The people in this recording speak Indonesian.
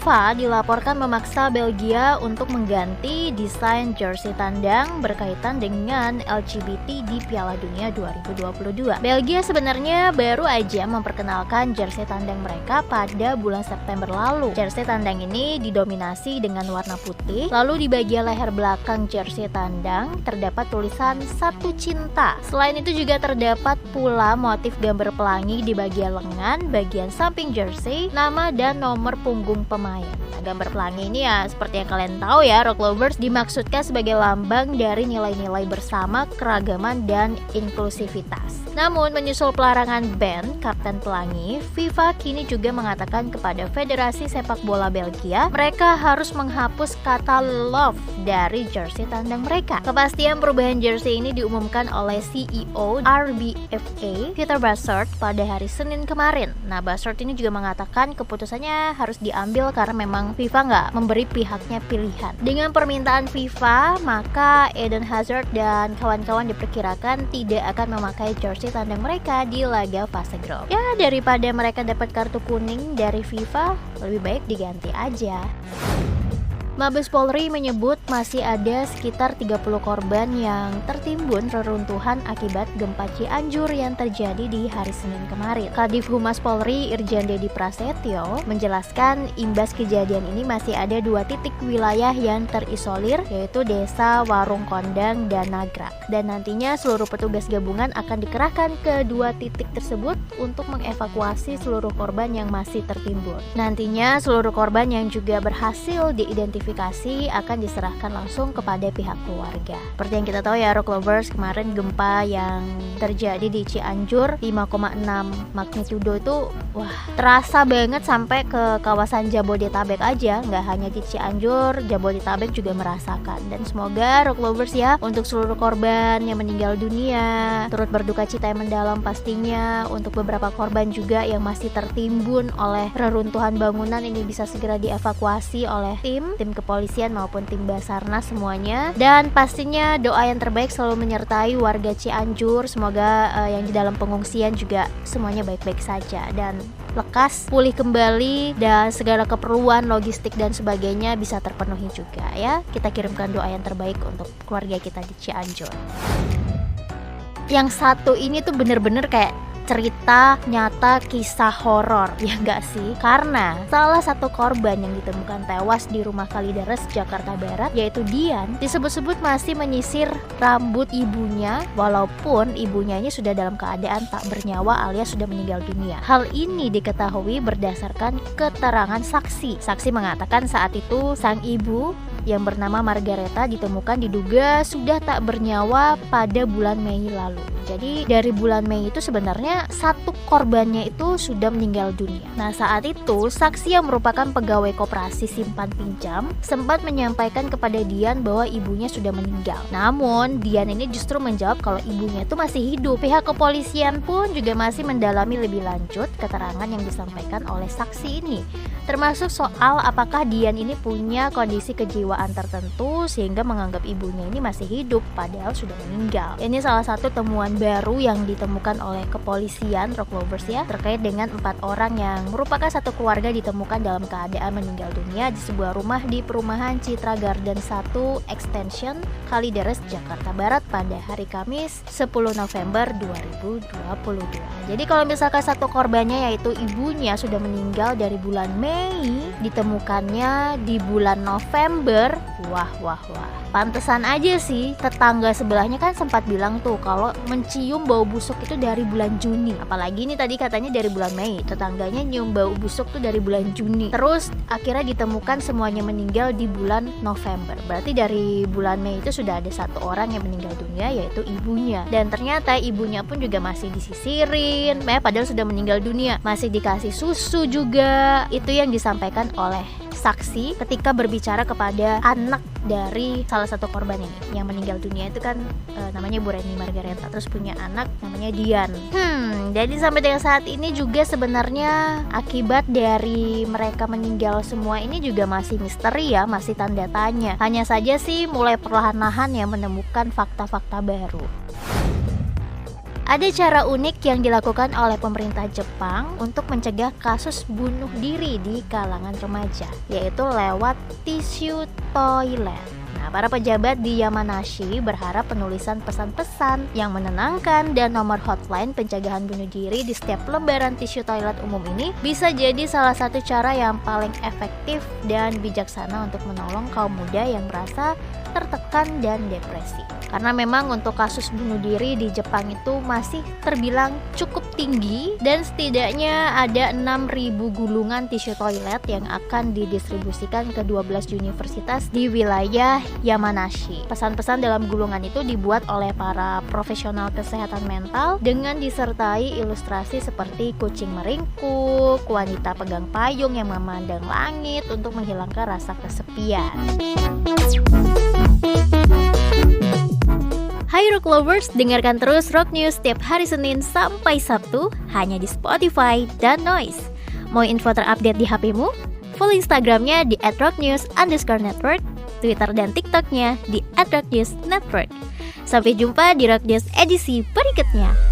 FIFA dilaporkan memaksa Belgia untuk mengganti desain jersey tandang berkaitan dengan LGBT di Piala Dunia 2022. Belgia sebenarnya baru aja memperkenalkan jersey tandang mereka pada bulan September lalu. Jersey tandang ini didominasi dengan warna putih, lalu di bagian leher belakang jersey tandang terdapat tulisan "Satu Cinta". Selain itu juga terdapat pula motif gambar pelangi di bagian lengan, bagian samping jersey, nama dan nomor punggung pemain. Nah, gambar pelangi ini ya seperti yang kalian tahu ya, Rock Lovers, dimaksudkan sebagai lambang dari nilai-nilai bersama, keragaman, dan inklusivitas. Namun menyusul pelarangan ban Kapten Pelangi, FIFA kini juga mengatakan kepada Federasi Sepak Bola Belgia, mereka harus menghapus kata love dari jersey tandang mereka. Kepastian perubahan jersey ini diumumkan oleh CEO RBFA, Peter Bassert, pada hari Senin kemarin. Nah, Bassert ini juga mengatakan keputusannya harus diambil karena memang FIFA nggak memberi pihaknya pilihan. Dengan permintaan FIFA, maka Eden Hazard dan kawan-kawan diperkirakan tidak akan memakai jersey tandang mereka di laga fase grup. Ya, daripada mereka dapat kartu kuning dari FIFA, lebih baik diganti aja. Mabes Polri menyebut masih ada sekitar 30 korban yang tertimbun reruntuhan akibat gempa Cianjur yang terjadi di hari Senin kemarin. Kadif Humas Polri Irjen Dedi Prasetyo menjelaskan imbas kejadian ini masih ada 2 titik wilayah yang terisolir, yaitu Desa Warung Kondang dan Nagrak. Dan nantinya seluruh petugas gabungan akan dikerahkan ke 2 titik tersebut untuk mengevakuasi seluruh korban yang masih tertimbun. Nantinya seluruh korban yang juga berhasil diidentifikasi akan diserahkan langsung kepada pihak keluarga. Seperti yang kita tahu ya, Rock Lovers, kemarin gempa yang terjadi di Cianjur 5,6 magnitudo itu terasa banget sampai ke kawasan Jabodetabek aja, nggak hanya di Cianjur, Jabodetabek juga merasakan. Dan semoga Rock Lovers ya, untuk seluruh korban yang meninggal dunia turut berduka cita yang mendalam pastinya. Untuk beberapa korban juga yang masih tertimbun oleh reruntuhan bangunan ini bisa segera dievakuasi oleh tim kepolisian maupun tim Basarnas semuanya. Dan pastinya doa yang terbaik selalu menyertai warga Cianjur. Semoga yang di dalam pengungsian juga semuanya baik-baik saja dan lekas pulih kembali dan segala keperluan logistik dan sebagainya bisa terpenuhi juga ya. Kita kirimkan doa yang terbaik untuk keluarga kita di Cianjur. Yang satu ini tuh bener-bener kayak cerita nyata kisah horor, ya enggak sih? Karena salah satu korban yang ditemukan tewas di rumah Kalideres, Jakarta Barat, yaitu Dian, disebut-sebut masih menyisir rambut ibunya walaupun ibunya ini sudah dalam keadaan tak bernyawa alias sudah meninggal dunia. Hal ini diketahui berdasarkan keterangan saksi. Saksi mengatakan saat itu sang ibu yang bernama Margareta ditemukan diduga sudah tak bernyawa pada bulan Mei lalu. Jadi dari bulan Mei itu sebenarnya satu korbannya itu sudah meninggal dunia. Nah, saat itu saksi yang merupakan pegawai koperasi simpan pinjam sempat menyampaikan kepada Dian bahwa ibunya sudah meninggal. Namun Dian ini justru menjawab kalau ibunya itu masih hidup. Pihak kepolisian pun juga masih mendalami lebih lanjut keterangan yang disampaikan oleh saksi ini, termasuk soal apakah Dian ini punya kondisi kejiwaan tertentu sehingga menganggap ibunya ini masih hidup padahal sudah meninggal. Ini salah satu temuan baru yang ditemukan oleh kepolisian, Rock Lovers ya, terkait dengan 4 orang yang merupakan satu keluarga ditemukan dalam keadaan meninggal dunia di sebuah rumah di perumahan Citra Garden 1 Extension, Kalideres, Jakarta Barat pada hari Kamis 10 November 2022. Jadi kalau misalkan satu korbannya yaitu ibunya sudah meninggal dari bulan Mei, ditemukannya di bulan November, wah. Pantesan aja sih tetangga sebelahnya kan sempat bilang tuh kalau mencium bau busuk itu dari bulan Juni. Apalagi ini tadi katanya dari bulan Mei, tetangganya nyium bau busuk tuh dari bulan Juni. Terus akhirnya ditemukan semuanya meninggal di bulan November. Berarti dari bulan Mei itu sudah ada satu orang yang meninggal dunia, yaitu ibunya. Dan ternyata ibunya pun juga masih disisirin, padahal sudah meninggal dunia. Masih dikasih susu juga. Itu yang disampaikan oleh saksi ketika berbicara kepada anak dari salah satu korban ini yang meninggal dunia. Itu kan namanya Bu Reni Margareta, terus punya anak namanya Dian. Jadi sampai dengan saat ini juga sebenarnya akibat dari mereka meninggal semua ini juga masih misteri ya, masih tanda tanya. Hanya saja sih mulai perlahan-lahan ya menemukan fakta-fakta baru. Ada cara unik yang dilakukan oleh pemerintah Jepang untuk mencegah kasus bunuh diri di kalangan remaja, yaitu lewat tisu toilet. Nah, para pejabat di Yamanashi berharap penulisan pesan-pesan yang menenangkan dan nomor hotline pencegahan bunuh diri di setiap lembaran tisu toilet umum ini bisa jadi salah satu cara yang paling efektif dan bijaksana untuk menolong kaum muda yang merasa tertekan dan depresi. Karena memang untuk kasus bunuh diri di Jepang itu masih terbilang cukup tinggi dan setidaknya ada 6.000 gulungan tisu toilet yang akan didistribusikan ke 12 universitas di wilayah Yamanashi. Pesan-pesan dalam gulungan itu dibuat oleh para profesional kesehatan mental dengan disertai ilustrasi seperti kucing meringkuk, wanita pegang payung yang memandang langit untuk menghilangkan rasa kesepian. Hai Rock Lovers, dengarkan terus Rock News setiap hari Senin sampai Sabtu hanya di Spotify dan Noise. Mau info terupdate di HP-mu? Follow Instagramnya di @rocknews_network, Twitter dan TikToknya di @rocknewsnetwork. Sampai jumpa di Rock News edisi berikutnya.